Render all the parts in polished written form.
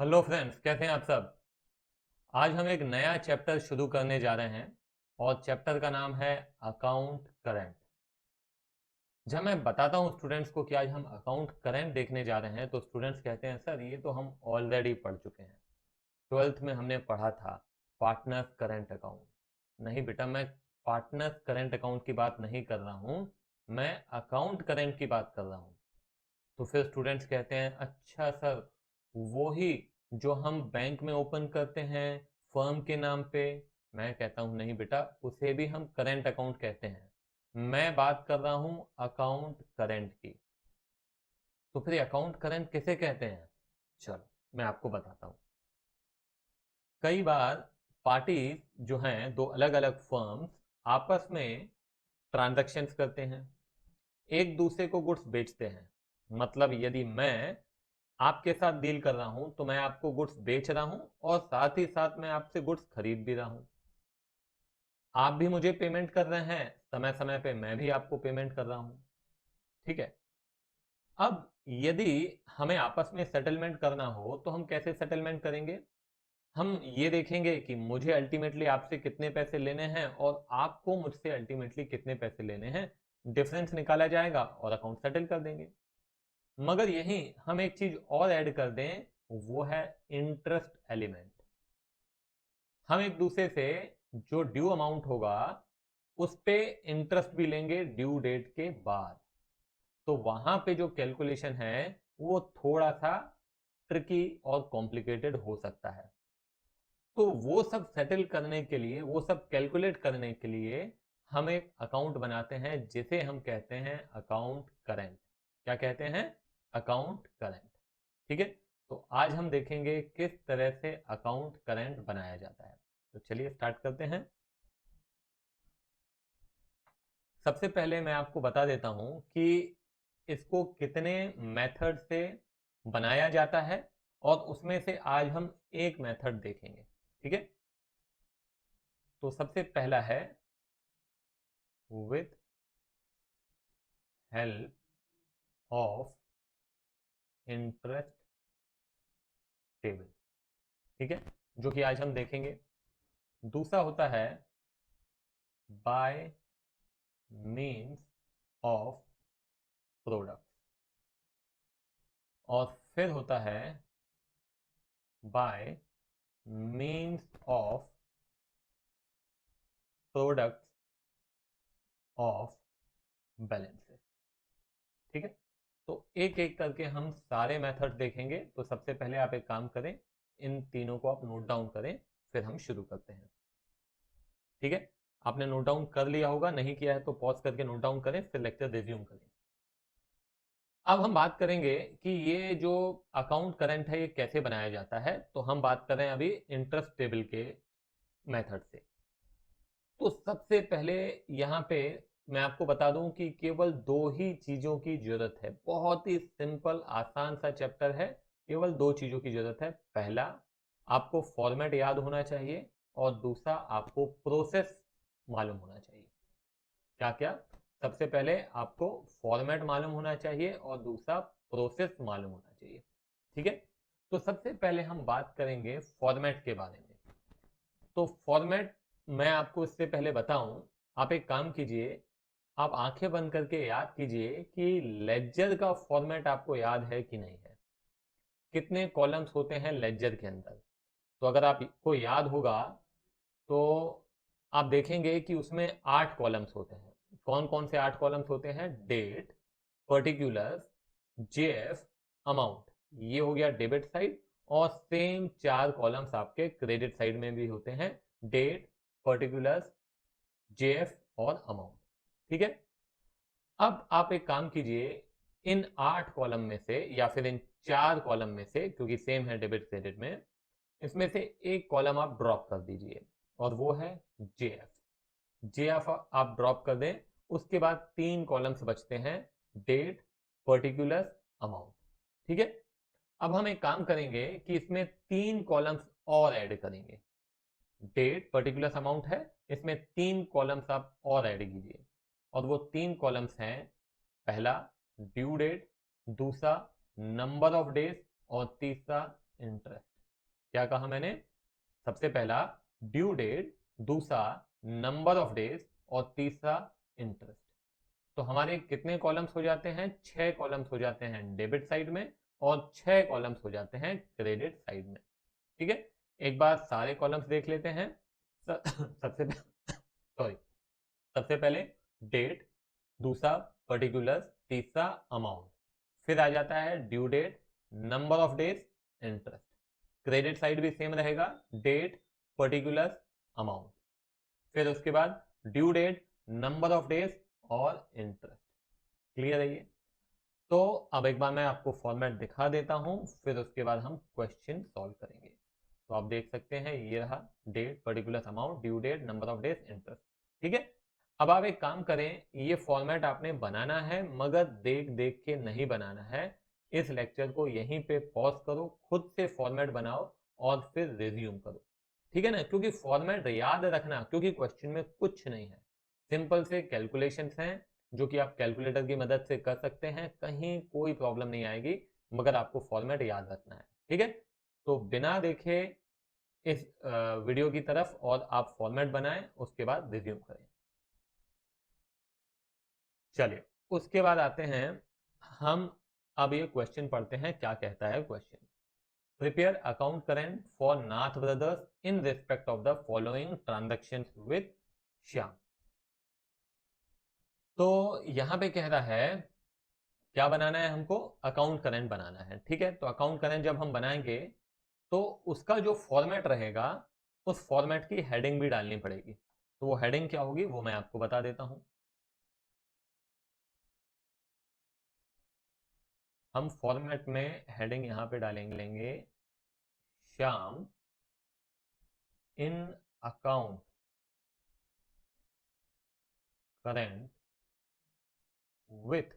Hello friends, कैसे हैं आप सब। आज हम एक नया चैप्टर शुरू करने जा रहे हैं और चैप्टर का नाम है अकाउंट करंट। जब मैं बताता हूं स्टूडेंट्स को कि आज हम अकाउंट करंट देखने जा रहे हैं तो स्टूडेंट्स कहते हैं सर ये तो हम ऑलरेडी पढ़ चुके हैं, ट्वेल्थ में हमने पढ़ा था पार्टनर्स करंट अकाउंट। नहीं बेटा, मैं पार्टनर्स करंट अकाउंट की बात नहीं कर रहा हूं, मैं अकाउंट करंट की बात कर रहा हूं। तो फिर स्टूडेंट्स कहते हैं अच्छा सर, वो ही जो हम बैंक में ओपन करते हैं फर्म के नाम पे। मैं कहता हूं नहीं बेटा, उसे भी हम करेंट अकाउंट कहते हैं। मैं बात कर रहा हूं अकाउंट करंट की। तो फिर अकाउंट करंट किसे कहते हैं, चलो मैं आपको बताता हूं। कई बार पार्टीज जो हैं, दो अलग अलग फर्म्स आपस में ट्रांजैक्शंस करते हैं, एक दूसरे को गुड्स बेचते हैं। मतलब यदि मैं आपके साथ डील कर रहा हूं तो मैं आपको गुड्स बेच रहा हूं और साथ ही साथ मैं आपसे गुड्स खरीद भी रहा हूं। आप भी मुझे पेमेंट कर रहे हैं, समय समय पे मैं भी आपको पेमेंट कर रहा हूं। ठीक है। अब यदि हमें आपस में सेटलमेंट करना हो तो हम कैसे सेटलमेंट करेंगे। हम ये देखेंगे कि मुझे अल्टीमेटली आपसे कितने पैसे लेने हैं और आपको मुझसे अल्टीमेटली कितने पैसे लेने हैं। डिफरेंस निकाला जाएगा और अकाउंट सेटल कर देंगे। मगर यहीं हम एक चीज और ऐड कर दें, वो है इंटरेस्ट एलिमेंट। हम एक दूसरे से जो ड्यू अमाउंट होगा उस पे इंटरेस्ट भी लेंगे ड्यू डेट के बाद। तो वहां पे जो कैलकुलेशन है वो थोड़ा सा ट्रिकी और कॉम्प्लिकेटेड हो सकता है। तो वो सब सेटल करने के लिए, वो सब कैलकुलेट करने के लिए हम एक अकाउंट बनाते हैं जिसे हम कहते हैं अकाउंट करंट। क्या कहते हैं, अकाउंट करंट। ठीक है। तो आज हम देखेंगे किस तरह से अकाउंट करंट बनाया जाता है। तो चलिए स्टार्ट करते हैं। सबसे पहले मैं आपको बता देता हूं कि इसको कितने मेथड से बनाया जाता है और उसमें से आज हम एक मेथड देखेंगे। ठीक है। तो सबसे पहला है with help of interest table. ठीक है, जो कि आज हम देखेंगे। दूसरा होता है बाय मीन्स ऑफ प्रोडक्ट। और फिर होता है bye means of product of balances. ठीक है। तो एक एक करके हम सारे मेथड देखेंगे। तो सबसे पहले आप एक काम करें, इन तीनों को आप नोट डाउन करें, फिर हम शुरू करते हैं। ठीक है। आपने नोट डाउन कर लिया होगा, नहीं किया है तो पॉज करके नोट डाउन करें, फिर लेक्चर रिज्यूम करें। अब हम बात करेंगे कि ये जो अकाउंट करंट है ये कैसे बनाया जाता है। तो हम बात कर रहे हैं अभी इंटरेस्ट टेबल के मेथड से। तो सबसे पहले यहाँ पे मैं आपको बता दूं कि केवल दो ही चीजों की जरूरत है। बहुत ही सिंपल आसान सा चैप्टर है। केवल दो चीजों की जरूरत है। पहला, आपको फॉर्मेट याद होना चाहिए और दूसरा आपको प्रोसेस मालूम होना चाहिए। क्या क्या, सबसे पहले आपको फॉर्मेट मालूम होना चाहिए और दूसरा प्रोसेस मालूम होना चाहिए। ठीक है। तो सबसे पहले हम बात करेंगे फॉर्मेट के बारे में। तो फॉर्मेट मैं आपको इससे पहले बताऊं, आप एक काम कीजिए, आप आंखें बंद करके याद कीजिए कि लेजर का फॉर्मेट आपको याद है कि नहीं है। कितने कॉलम्स होते हैं लेजर के अंदर। तो अगर आपको याद होगा तो आप देखेंगे कि उसमें 8 कॉलम्स होते हैं। कौन कौन से 8 कॉलम्स होते हैं, डेट, पर्टिकुलर्स, जेएफ, अमाउंट। ये हो गया डेबिट साइड। और सेम 4 कॉलम्स आपके क्रेडिट साइड में भी होते हैं, डेट, पर्टिकुलर्स, जेएफ और अमाउंट। ठीक है। अब आप एक काम कीजिए, इन 8 कॉलम में से या फिर इन 4 कॉलम में से, क्योंकि सेम है डेबिट क्रेडिट में, इसमें से एक कॉलम आप ड्रॉप कर दीजिए और वो है जेएफ। जेएफ आप ड्रॉप कर दें। उसके बाद 3 कॉलम्स बचते हैं, डेट, पर्टिकुलर, अमाउंट। ठीक है। अब हम एक काम करेंगे कि इसमें 3 कॉलम्स और ऐड करेंगे। डेट, पर्टिकुलर, अमाउंट है, इसमें 3 कॉलम्स आप और ऐड कीजिए। और वो 3 कॉलम्स हैं, पहला ड्यू डेट, दूसरा नंबर ऑफ डेज और तीसरा इंटरेस्ट। क्या कहा मैंने? सबसे पहला ड्यू डेट, दूसरा नंबर ऑफ डेज और तीसरा इंटरेस्ट। तो हमारे कितने कॉलम्स हो जाते हैं? 6 कॉलम्स हो जाते हैं डेबिट साइड में और 6 कॉलम्स हो जाते हैं क्रेडिट साइड में। ठीक है, एक बार सारे कॉलम्स देख लेते हैं। सबसे सॉरी सबसे पहले डेट, दूसरा पर्टिकुलर, तीसरा अमाउंट, फिर आ जाता है due date, number of days, interest. Credit side भी सेम रहेगा, डेट, पर्टिकुलर, अमाउंट, फिर उसके बाद due date, number of days और इंटरेस्ट। क्लियर है ये? तो अब एक बार मैं आपको फॉर्मेट दिखा देता हूं, फिर उसके बाद हम क्वेश्चन सॉल्व करेंगे। तो आप देख सकते हैं ये रहा date, particular, amount, due date, number of days, interest. ठीक है, अब आप एक काम करें, ये फॉर्मेट आपने बनाना है मगर देख देख के नहीं बनाना है। इस लेक्चर को यहीं पे पॉज करो, खुद से फॉर्मेट बनाओ और फिर रिज्यूम करो। ठीक है ना, क्योंकि फॉर्मेट याद रखना, क्योंकि क्वेश्चन में कुछ नहीं है, सिंपल से कैलकुलेशंस हैं जो कि आप कैलकुलेटर की मदद से कर सकते हैं, कहीं कोई प्रॉब्लम नहीं आएगी, मगर आपको फॉर्मेट याद रखना है। ठीक है, तो बिना देखे इस वीडियो की तरफ और आप फॉर्मेट बनाएं, उसके बाद रिज्यूम करें। चलिए, उसके बाद आते हैं हम, अब ये क्वेश्चन पढ़ते हैं, क्या कहता है question. Prepare account current for Nath brothers in respect of the following transactions with Shyam. तो यहां पे कह रहा है क्या बनाना है हमको? अकाउंट करेंट बनाना है। ठीक है, तो अकाउंट करेंट जब हम बनाएंगे तो उसका जो फॉर्मेट रहेगा, उस फॉर्मेट की हेडिंग भी डालनी पड़ेगी। तो वो हेडिंग क्या होगी वो मैं आपको बता देता हूं। हम फॉर्मेट में हेडिंग यहां पे डालेंगे Shyam in account current with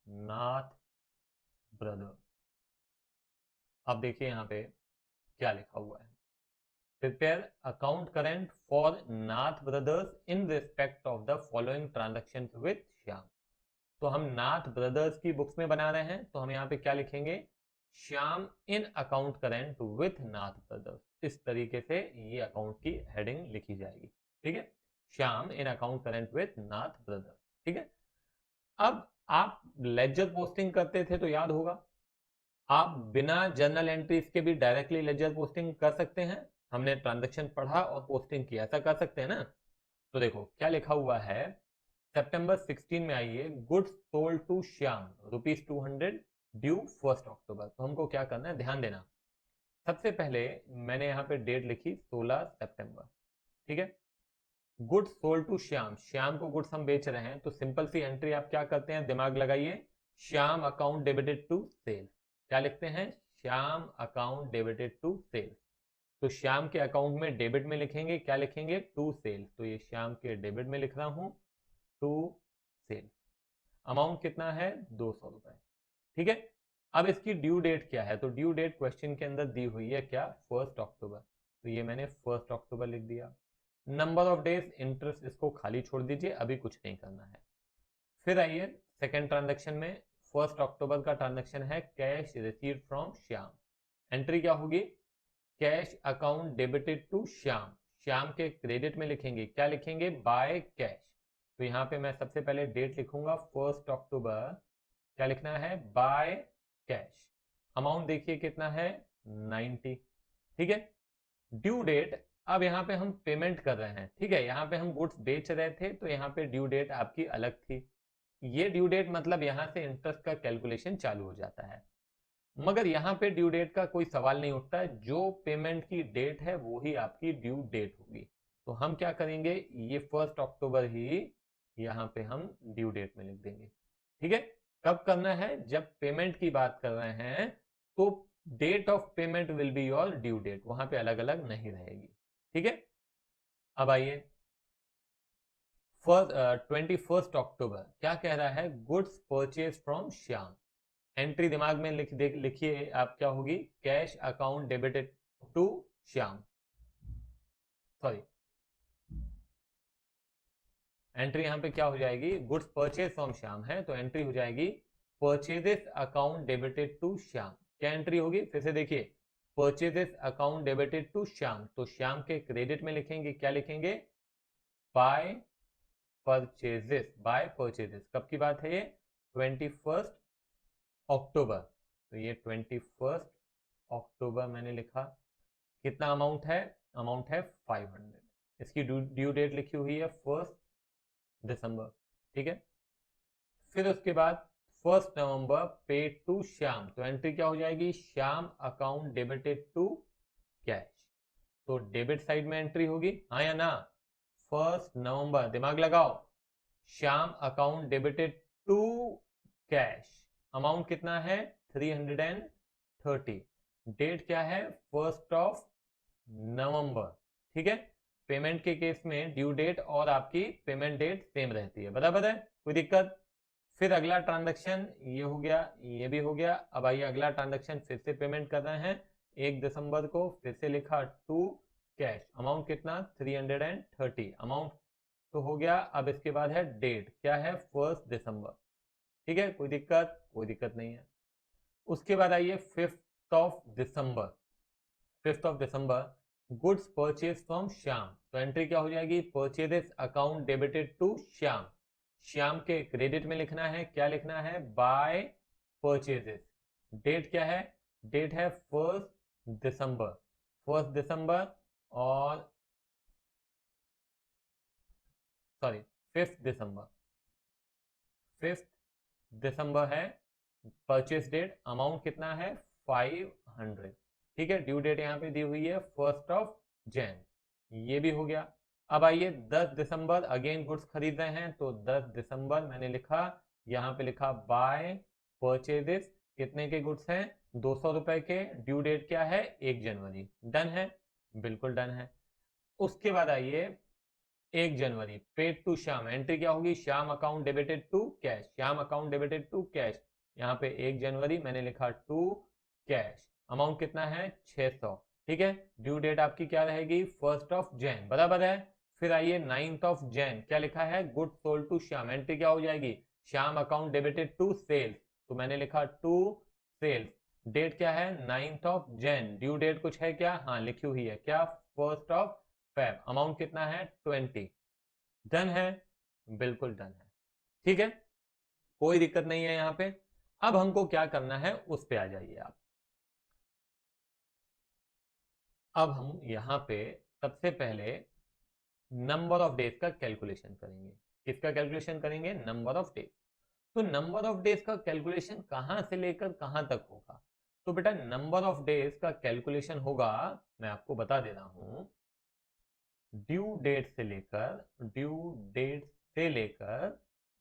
Nath brother. अब देखिए यहां पे क्या लिखा हुआ है, prepare account current for Nath brothers in respect of the following transaction with Shyam. तो हम नाथ ब्रदर्स की बुक्स में बना रहे हैं, तो हम यहाँ पे क्या लिखेंगे? Shyam in account current with Nath brothers. इस तरीके से ये अकाउंट की हेडिंग लिखी जाएगी। ठीक है, Shyam in account current with Nath brothers. ठीक है, अब आप लेजर पोस्टिंग करते थे तो याद होगा, आप बिना जर्नल एंट्रीज के भी डायरेक्टली लेजर पोस्टिंग कर सकते हैं। हमने ट्रांजेक्शन पढ़ा और पोस्टिंग किया, ऐसा कर सकते हैं ना। तो देखो क्या लिखा हुआ है, सितंबर 16 में आई है, goods sold to Shyam ₹200 due 1 October. तो हमको क्या करना है, ध्यान देना। सबसे पहले मैंने यहाँ पे डेट लिखी 16 सितंबर। ठीक है, goods sold to Shyam, Shyam को गुड्स हम बेच रहे हैं, तो सिंपल सी एंट्री आप क्या करते हैं, दिमाग लगाइए, Shyam account debited to sales. क्या लिखते हैं? Shyam account debited to sales. तो श्याम के अकाउंट में डेबिट में लिखेंगे, क्या लिखेंगे? To sales. तो ये श्याम के डेबिट में लिख रहा हूं, टू सेल्स। अमाउंट कितना है? 200 रुपए। ठीक है, अब इसकी ड्यू डेट क्या है? तो ड्यू डेट क्वेश्चन के अंदर दी हुई है क्या? 1 अक्टूबर। तो ये मैंने 1 अक्टूबर लिख दिया। नंबर ऑफ डेज, इंटरेस्ट इसको खाली छोड़ दीजिए, अभी कुछ नहीं करना है। फिर आइए सेकेंड ट्रांजेक्शन में, 1 अक्टूबर का ट्रांजेक्शन है, cash received from Shyam. Entry क्या होगी? Cash account debited to Shyam. Shyam के क्रेडिट में लिखेंगे, क्या लिखेंगे? By cash. तो यहां पे मैं सबसे पहले डेट लिखूंगा 1 अक्टूबर। क्या लिखना है? By cash. अमाउंट देखिए कितना है? 90। ठीक है, ड्यू डेट, अब यहाँ पे हम पेमेंट कर रहे हैं। ठीक है, यहाँ पे हम गुड्स बेच रहे थे, तो यहाँ पे ड्यू डेट आपकी अलग थी। ये ड्यू डेट मतलब यहाँ से इंटरेस्ट का कैलकुलेशन चालू हो जाता है, मगर यहाँ पे ड्यू डेट का कोई सवाल नहीं उठता है। जो पेमेंट की डेट है वो ही आपकी ड्यू डेट होगी। तो हम क्या करेंगे, ये 1 अक्टूबर ही यहाँ पे हम ड्यू डेट में लिख देंगे। ठीक है, कब करना है? जब पेमेंट की बात कर रहे हैं, तो date of payment will be your due date, वहां पे अलग अलग नहीं रहेगी। ठीक है, अब आइए 21 अक्टूबर, क्या कह रहा है? Goods purchase from Shyam. Entry दिमाग में लिखिए आप, क्या होगी? Cash account debited to Shyam. Sorry, entry यहां पे क्या हो जाएगी? गुड्स परचेज फ्रॉम श्याम है, तो एंट्री हो जाएगी purchases account debited to Shyam. क्या एंट्री होगी, फिर से देखिए, purchases account debited to Shyam, तो श्याम के क्रेडिट में लिखेंगे, क्या लिखेंगे, बाय परचेजेस, बाय परचेजेस। कब की बात है ये, 21 अक्टूबर, तो ये 21 अक्टूबर मैंने लिखा। कितना अमाउंट है, अमाउंट है 500। इसकी ड्यू डेट लिखी हुई है 1 दिसंबर, ठीक है। फिर उसके बाद 1 नवंबर पे टू श्याम, तो एंट्री क्या हो जाएगी, Shyam account debited to cash, तो डेबिट साइड में एंट्री होगी, हाँ या ना। 1 नवंबर, दिमाग लगाओ, Shyam account debited to cash, amount कितना है 330, डेट क्या है 1 नवंबर, ठीक है। पेमेंट के केस में ड्यू डेट और आपकी पेमेंट डेट सेम रहती है, बराबर है, कोई दिक्कत। फिर अगला ट्रांजैक्शन ये हो गया, ये भी हो गया। अब आइए अगला ट्रांजैक्शन, फिर से पेमेंट कर रहे हैं 1 दिसंबर को, फिर से लिखा टू कैश, अमाउंट कितना 330 अमाउंट तो हो गया। अब इसके बाद है डेट, क्या है 1 दिसंबर, ठीक है, कोई दिक्कत, कोई दिक्कत नहीं है। उसके बाद आइए 5 दिसंबर, गुड्स परचेज फ्रॉम श्याम, तो एंट्री क्या हो जाएगी, purchases account debited to Shyam, Shyam के क्रेडिट में लिखना है, क्या लिखना है, बाय परचेजेस। डेट क्या है, डेट है 1 दिसंबर, 1 दिसंबर, और सॉरी 5 दिसंबर, 5 दिसंबर है परचेस डेट, अमाउंट कितना है 500, ठीक है। ड्यू डेट यहाँ पे दी हुई है 1 जनवरी, ये भी हो गया। अब आइए 10 दिसंबर, अगेन गुड्स खरीद रहे हैं, तो 10 दिसंबर मैंने लिखा, यहाँ पे लिखा बाय परचेजेस, कितने के गुड्स हैं 200 रुपए के, ड्यू डेट क्या है 1 जनवरी, डन है, बिल्कुल डन है। उसके बाद आइए 1 जनवरी, पेड टू श्याम, एंट्री क्या होगी, Shyam account debited to cash, Shyam account debited to cash, यहाँ पे 1 जनवरी मैंने लिखा टू कैश, अमाउंट कितना है 600, ठीक है। ड्यू डेट आपकी क्या रहेगी 1 जनवरी, बराबर है। फिर आइए 9 जनवरी, क्या लिखा है, good sold to Shyam, entry क्या हो जाएगी, Shyam account debited to sales, तो मैंने लिखा टू सेल्स, डेट क्या है 9 जनवरी, ड्यू डेट कुछ है क्या, हाँ लिखी हुई है, क्या 1 फेब, अमाउंट कितना है 20, डन है, बिल्कुल डन है, ठीक है, कोई दिक्कत नहीं है यहाँ पे। अब हमको क्या करना है उस पे आ जाइए आप। अब हम यहाँ पे सबसे पहले नंबर ऑफ डेज का कैलकुलेशन करेंगे, किसका कैलकुलेशन करेंगे, नंबर ऑफ डेज। तो नंबर ऑफ डेज का कैलकुलेशन कहां से लेकर कहां तक होगा, तो बेटा नंबर ऑफ डेज का कैलकुलेशन होगा, मैं आपको बता दे रहा हूं, ड्यू डेट से लेकर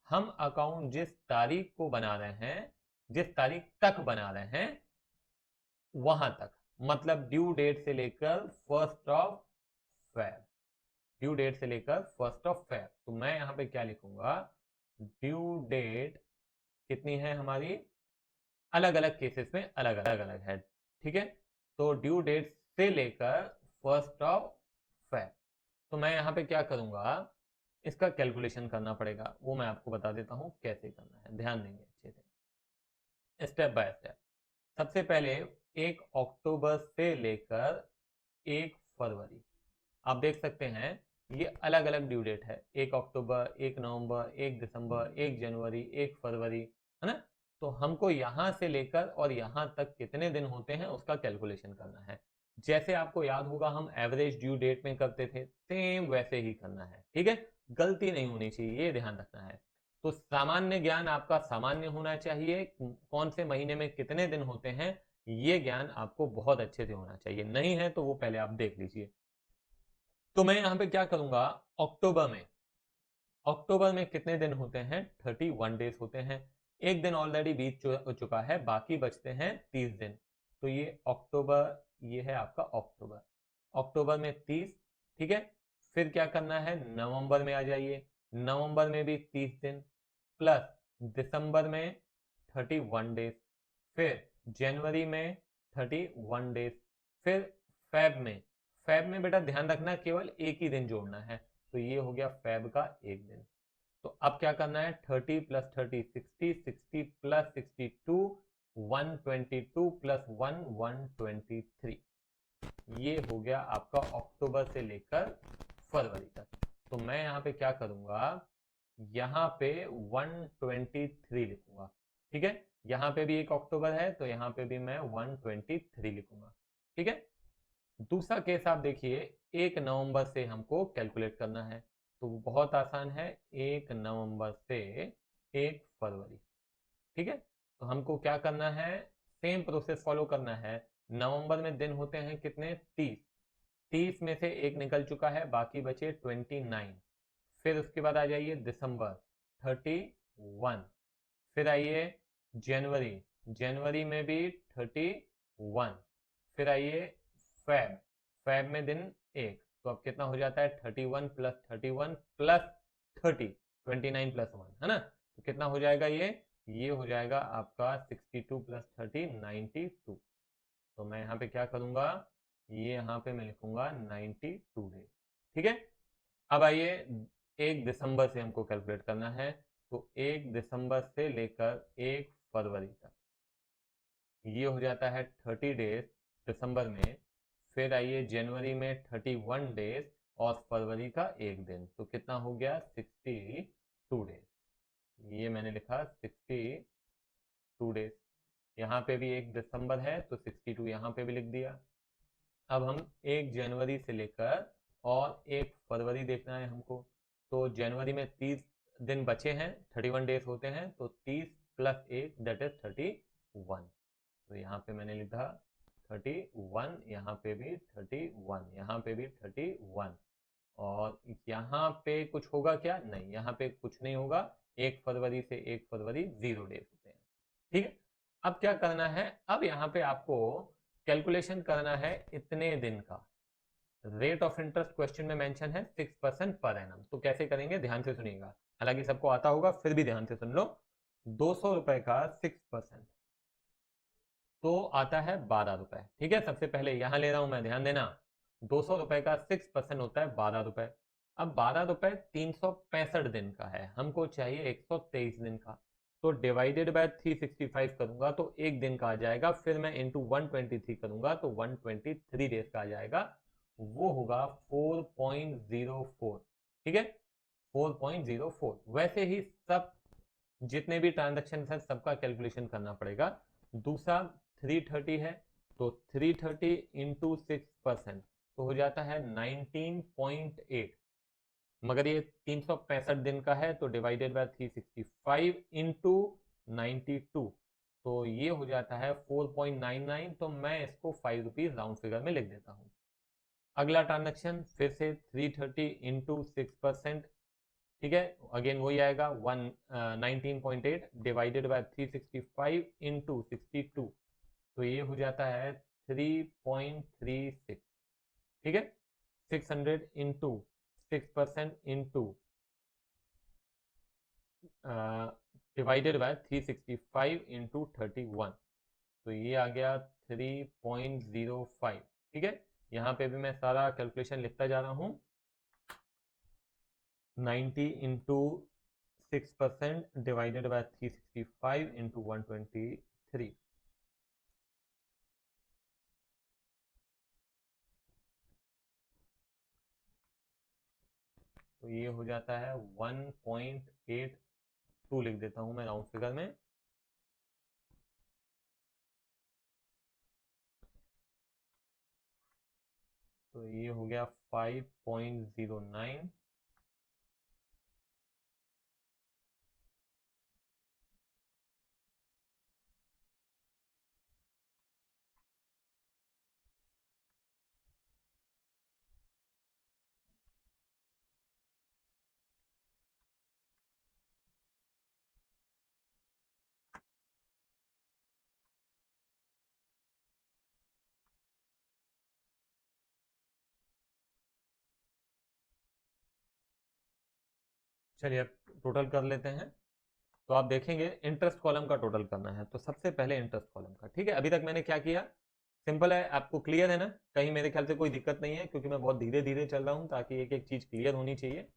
हम अकाउंट जिस तारीख को बना रहे हैं, जिस तारीख तक बना रहे हैं वहां तक, मतलब ड्यू डेट से लेकर 1 फेब, ड्यू डेट से लेकर 1 फेब, तो मैं यहां पे क्या लिखूंगा, ड्यू डेट कितनी है हमारी, अलग अलग केसेस में अलग अलग अलग है, ठीक है। तो ड्यू डेट से लेकर 1 फेब, तो मैं यहाँ पे क्या करूंगा, इसका कैलकुलेशन करना पड़ेगा, वो मैं आपको बता देता हूँ कैसे करना है, ध्यान देंगे अच्छे से, स्टेप बाय स्टेप। सबसे पहले 1 अक्टूबर से लेकर 1 फरवरी, आप देख सकते हैं ये अलग अलग ड्यू डेट है, 1 अक्टूबर, 1 नवंबर, 1 दिसंबर, 1 जनवरी, 1 फरवरी, है ना। तो हमको यहां से लेकर और यहां तक कितने दिन होते हैं उसका कैलकुलेशन करना है, जैसे आपको याद होगा हम एवरेज ड्यू डेट में करते थे, सेम वैसे ही करना है, ठीक है, गलती नहीं होनी चाहिए, ये ध्यान रखना है। तो सामान्य ज्ञान आपका सामान्य होना चाहिए, कौन से महीने में कितने दिन होते हैं ये ज्ञान आपको बहुत अच्छे से होना चाहिए, नहीं है तो वो पहले आप देख लीजिए। तो मैं यहां पे क्या करूंगा, अक्टूबर में, अक्टूबर में कितने दिन होते हैं 31 डेज होते हैं, एक दिन ऑलरेडी बीत चुका है, बाकी बचते हैं 30 दिन, तो ये अक्टूबर, ये है आपका अक्टूबर, अक्टूबर में 30, ठीक है। फिर क्या करना है, नवंबर में आ जाइए, नवंबर में भी 30 दिन, प्लस दिसंबर में 31 डेज, फिर जनवरी में 31 डेज, फिर फेब में, फेब में बेटा ध्यान रखना केवल एक ही दिन जोड़ना है, तो ये हो गया फेब का एक दिन। तो अब क्या करना है, 30 + 30 60, 60 + 62 122 प्लस 123, ये हो गया आपका अक्टूबर से लेकर फरवरी तक। तो मैं यहाँ पे क्या करूंगा, यहाँ पे 123 लिखूंगा। ठीक है, यहाँ पे भी एक अक्टूबर है तो यहाँ पे भी मैं 123 लिखूंगा। ठीक है, दूसरा केस आप देखिए, 1 नवंबर से हमको कैलकुलेट करना है, तो बहुत आसान है, 1 नवंबर से 1 फरवरी। ठीक है, तो हमको क्या करना है, सेम प्रोसेस फॉलो करना है। नवंबर में दिन होते हैं कितने, 30, 30 में से एक निकल चुका है, बाकी बचे 29। फिर उसके बाद आ जाइए दिसंबर, 31। फिर आइए जनवरी, जनवरी में भी 31। फिर आइए फेब, फेब में दिन एक, तो अब कितना हो जाता है, 31 प्लस 31 प्लस 30, 29 प्लस 1 है ना, तो कितना हो जाएगा ये हो जाएगा आपका 62 प्लस 30 92। तो मैं यहाँ पे क्या करूंगा, ये यहाँ पे मैं लिखूंगा 92 डेज। ठीक है, अब आइए 1 दिसंबर से हमको कैलकुलेट करना है, तो 1 दिसंबर से लेकर 1 फरवरी तक ये हो जाता है 30 डेज दिसंबर में। फिर आइए जनवरी में 31 डेज और फरवरी का एक दिन, तो कितना हो गया 62 डेज। ये मैंने लिखा 62 डेज। यहाँ पे भी 1 दिसंबर है तो 62 यहाँ पे भी लिख दिया। अब हम 1 जनवरी से लेकर और 1 फरवरी देखना है हमको, तो जनवरी में 30 दिन बचे हैं, 31 डेज होते हैं, तो 30 प्लस 1 दैट इज 31। तो यहाँ पे मैंने लिखा 31, यहाँ पे भी 31, यहाँ पे भी 31, और यहाँ पे कुछ होगा क्या, नहीं, यहाँ पे कुछ नहीं होगा। 1 फरवरी से 1 फरवरी 0 डेज होते हैं। ठीक है, अब क्या करना है, अब यहाँ पे आपको कैलकुलेशन करना है इतने दिन का। रेट ऑफ इंटरेस्ट क्वेश्चन में मेंशन है 6% पर एनम, तो कैसे करेंगे ध्यान से सुनिएगा, हालांकि सबको आता होगा फिर भी ध्यान से सुन लो। 200 रुपए का 6% तो आता है 12 रुपए। ठीक है, सबसे पहले यहां ले रहा हूं मैं, ध्यान देना, 200 रुपए का 6% होता है 12 रुपए। अब 12 रुपए 365 दिन का है, हमको चाहिए 123 दिन का, तो डिवाइडेड बाय 365 करूंगा तो एक दिन का आ जाएगा, फिर मैं इंटू 123 करूंगा तो 123 डेज का आ जाएगा, वो होगा 4.04। ठीक है, 4.04। वैसे ही सब जितने भी ट्रांजेक्शन है सबका कैलकुलेशन करना पड़ेगा। दूसरा 330 है, तो 330 इंटू 6% तो हो जाता है 19.8, मगर ये 365 दिन का है तो डिवाइडेड बाय 365 इंटू 92, तो ये हो जाता है 4.99, तो मैं इसको 5 रुपीज राउंड फिगर में लिख देता हूँ। अगला ट्रांजेक्शन फिर से 330 इंटू 6%, ठीक है, अगेन वही आएगा 19.8 डिवाइडेड बाय 365 इंटू 62, तो ये हो जाता है 3.36। ठीक है, 600 into 6% into divided by 365 into 31, तो ये आ गया 3.05। ठीक है, यहाँ पे भी मैं सारा कैलकुलेशन लिखता जा रहा हूँ। 90 इंटू 6% डिवाइडेड बाय 365 इंटू 123, तो ये हो जाता है 1.82 लिख देता हूं मैं राउंड फिगर में। तो ये हो गया 5.09। चलिए अब टोटल कर लेते हैं। तो आप देखेंगे इंटरेस्ट कॉलम का टोटल करना है, तो सबसे पहले इंटरेस्ट कॉलम का। ठीक है, अभी तक मैंने क्या किया, सिंपल है, आपको क्लियर है ना, कहीं मेरे ख्याल से कोई दिक्कत नहीं है, क्योंकि मैं बहुत धीरे धीरे चल रहा हूं ताकि एक एक चीज क्लियर होनी चाहिए।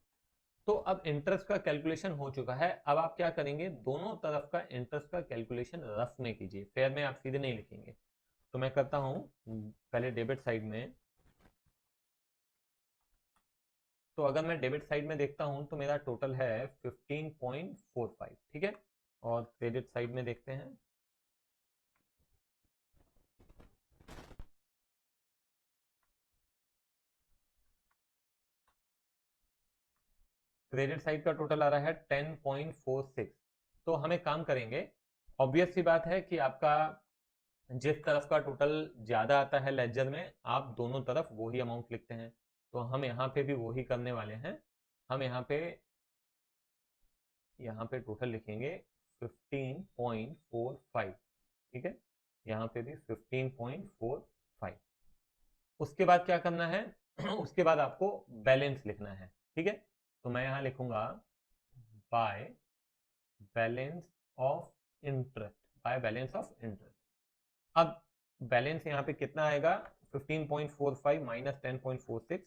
तो अब इंटरेस्ट का कैलकुलेशन हो चुका है। अब आप क्या करेंगे, दोनों तरफ का इंटरेस्ट का कैलकुलेशन रफ में कीजिए, फेयर में आप सीधे नहीं लिखेंगे। तो मैं करता हूं पहले डेबिट साइड में। तो अगर मैं डेबिट साइड में देखता हूं तो मेरा टोटल है 15.45, ठीक है। और क्रेडिट साइड में देखते हैं। क्रेडिट साइड का टोटल आ रहा है 10.46। तो हम एक काम करेंगे, ऑब्वियस सी बात है कि आपका जिस तरफ का टोटल ज्यादा आता है लेजर में, आप दोनों तरफ वही अमाउंट लिखते हैं। तो हम यहाँ पे भी वही करने वाले हैं। हम यहाँ पे टोटल लिखेंगे 15.45, ठीक है। यहाँ पे भी 15.45। उसके बाद क्या करना है उसके बाद आपको बैलेंस लिखना है, ठीक है। तो मैं यहाँ लिखूंगा by balance of interest, by balance of interest. अब बैलेंस यहाँ पे कितना आएगा, 15.45 माइनस 10.46,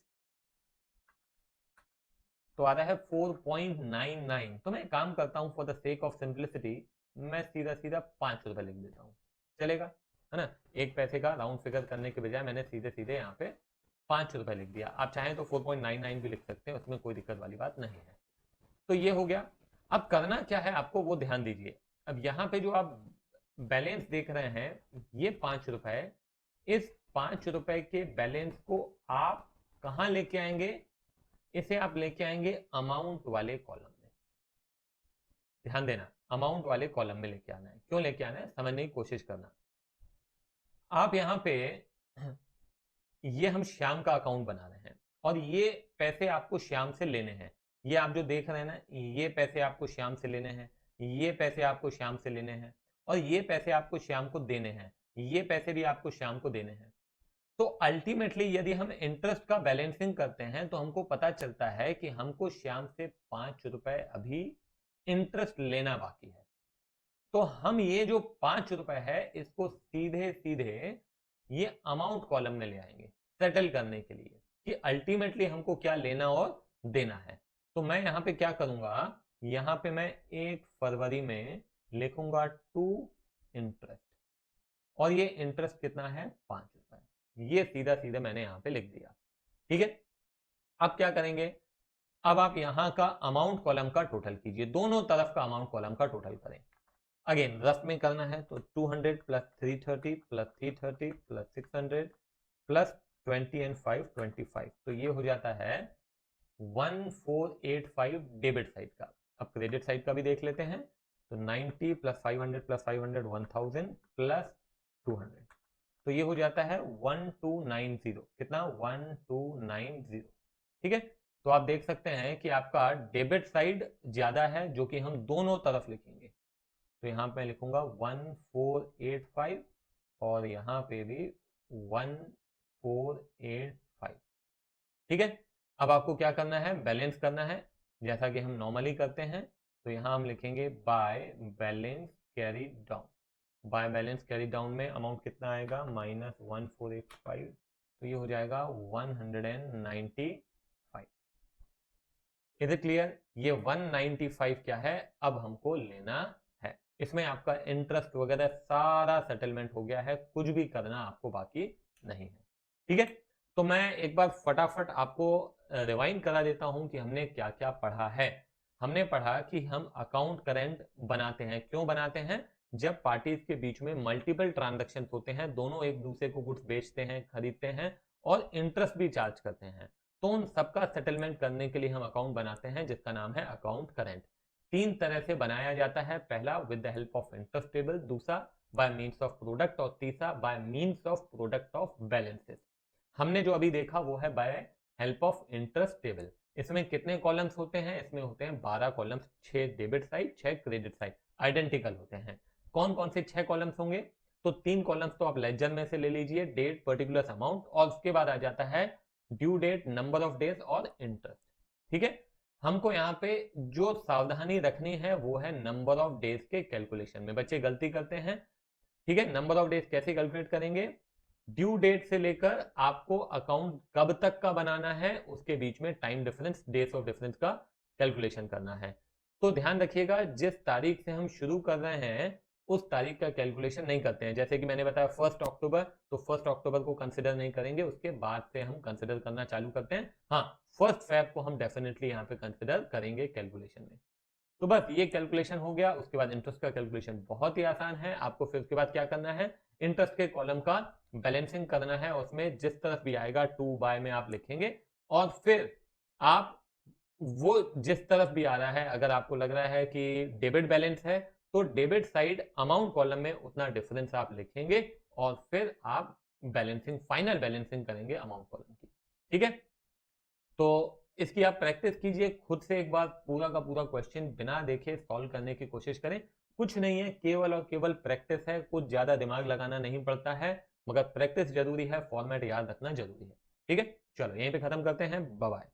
तो आ रहा है 4.99। तो मैं काम करता हूँ, for the sake of simplicity मैं सीधा सीधा 5 रुपए लिख देता हूँ, चलेगा, है ना। 1 पैसे का राउंड फिगर करने के बजाय मैंने सीधे सीधे यहाँ पे 5 रुपए लिख दिया। आप चाहें तो 4.99 भी लिख सकते हैं, उसमें कोई दिक्कत वाली बात नहीं है। तो ये हो गया। अब करना क्या है आपको, वो ध्यान दीजिए। अब यहाँ पे जो आप बैलेंस देख रहे हैं, ये 5 रुपए, इस 5 रुपए के बैलेंस को आप कहां लेके आएंगे, इसे आप लेके आएंगे अमाउंट वाले कॉलम में। ध्यान देना, अमाउंट वाले कॉलम में लेके आना है। क्यों लेके आना है, समझने की कोशिश करना। आप यहां पे ये हम श्याम का अकाउंट बना रहे हैं और ये पैसे आपको श्याम से लेने हैं। ये आप जो देख रहे हैं ना, ये पैसे आपको श्याम से लेने हैं, ये पैसे आपको श्याम से लेने हैं, और ये पैसे आपको श्याम को देने हैं, ये पैसे भी आपको श्याम को देने हैं। तो अल्टीमेटली यदि हम इंटरेस्ट का बैलेंसिंग करते हैं तो हमको पता चलता है कि हमको श्याम से 5 रुपए अभी इंटरेस्ट लेना बाकी है। तो हम ये जो 5 रुपए है इसको सीधे सीधे ये अमाउंट कॉलम में ले आएंगे सेटल करने के लिए कि अल्टीमेटली हमको क्या लेना और देना है। तो मैं यहां पे क्या करूंगा, यहां पे मैं 1 फरवरी में लिखूंगा टू इंटरेस्ट, और ये इंटरेस्ट कितना है, 5 रुपए। ये सीधा सीधा मैंने यहां पे लिख दिया, ठीक है। अब क्या करेंगे, अब आप यहां का अमाउंट कॉलम का टोटल कीजिए, दोनों तरफ का अमाउंट कॉलम का टोटल करें। अगेन रफ में करना है तो 200 plus 330 plus 330 plus 600 plus 20 and 5 25, तो ये हो जाता है 1485 डेबिट साइड का। अब क्रेडिट साइड का भी देख लेते हैं। तो 90 प्लस 500 प्लस 500 1000 प्लस 200, तो ये हो जाता है 1290। कितना, 1290, ठीक है। तो आप देख सकते हैं कि आपका डेबिट साइड ज्यादा है, जो कि हम दोनों तरफ लिखेंगे। तो यहां पे लिखूंगा 1485 और यहां पे भी 1485, ठीक है। अब आपको क्या करना है, बैलेंस करना है, जैसा कि हम नॉर्मली करते हैं। तो यहां हम लिखेंगे by balance carry down. By balance carry down में अमाउंट कितना आएगा, माइनस 1485, तो ये हो जाएगा 195। इज इट क्लियर, ये 195 क्या है, अब हमको लेना है। इसमें आपका इंटरेस्ट वगैरह सारा सेटलमेंट हो गया है, कुछ भी करना आपको बाकी नहीं है, ठीक है। तो मैं एक बार फटाफट आपको रिवाइंड करा देता हूं कि हमने क्या क्या पढ़ा है। हमने पढ़ा कि हम अकाउंट करेंट बनाते हैं। क्यों बनाते हैं, जब पार्टीज के बीच में मल्टीपल ट्रांजैक्शन होते हैं, दोनों एक दूसरे को गुड्स बेचते हैं, खरीदते हैं और इंटरेस्ट भी चार्ज करते हैं, तो उन सबका सेटलमेंट करने के लिए हम अकाउंट बनाते हैं, जिसका नाम है अकाउंट करेंट। 3 तरह से बनाया जाता है, पहला with the help of interest table, दूसरा बाय मींस ऑफ प्रोडक्ट और तीसरा by means of product of balances. हमने जो अभी देखा वो है by help of interest table. इसमें कितने कॉलम्स होते हैं, इसमें होते हैं 12 columns, 6 debit side 6 credit side, identical होते हैं। कौन कौन से 6 कॉलम्स होंगे, तो 3 कॉलम्स तो आप लेजर में से ले लीजिए, डेट, पर्टिकुलर अमाउंट, और उसके बाद आ जाता है due date, number of days और इंटरेस्ट, ठीक है। हमको यहाँ पे जो सावधानी रखनी है वो है नंबर ऑफ डेज के कैलकुलेशन में। बच्चे गलती करते हैं, ठीक है। नंबर ऑफ डेज कैसे कैलकुलेट करेंगे, ड्यू डेट से लेकर आपको अकाउंट कब तक का बनाना है उसके बीच में time difference, days of difference का कैलकुलेशन करना है। तो ध्यान रखिएगा, जिस तारीख से हम शुरू कर रहे हैं उस तारीख का कैलकुलेशन नहीं करते हैं। जैसे कि मैंने बताया 1 अक्टूबर, तो 1 अक्टूबर को कंसिडर नहीं करेंगे, उसके बाद से हम कंसिडर करना चालू करते हैं। हाँ, 1 फेब को हम डेफिनेटली यहाँ पे कंसिडर करेंगे कैलकुलेशन में। तो बस ये कैलकुलेशन हो गया। उसके बाद इंटरेस्ट का कैलकुलेशन बहुत ही आसान है। आपको फिर उसके बाद क्या करना है, इंटरेस्ट के कॉलम का बैलेंसिंग करना है। उसमें जिस तरफ भी आएगा 2/, में आप लिखेंगे और फिर आप वो जिस तरफ भी आ रहा है, अगर आपको लग रहा है कि डेबिट बैलेंस है तो डेबिट साइड अमाउंट कॉलम में उतना डिफरेंस आप लिखेंगे और फिर आप बैलेंसिंग, फाइनल बैलेंसिंग करेंगे अमाउंट कॉलम की। ठीक है, तो इसकी आप प्रैक्टिस कीजिए खुद से, एक बार पूरा का पूरा क्वेश्चन बिना देखे सॉल्व करने की कोशिश करें। कुछ नहीं है, केवल और केवल प्रैक्टिस है, कुछ ज्यादा दिमाग लगाना नहीं पड़ता है, मगर प्रैक्टिस जरूरी है, फॉर्मेट याद रखना जरूरी है। ठीक है, चलो यहीं पे खत्म करते हैं, बाय बाय।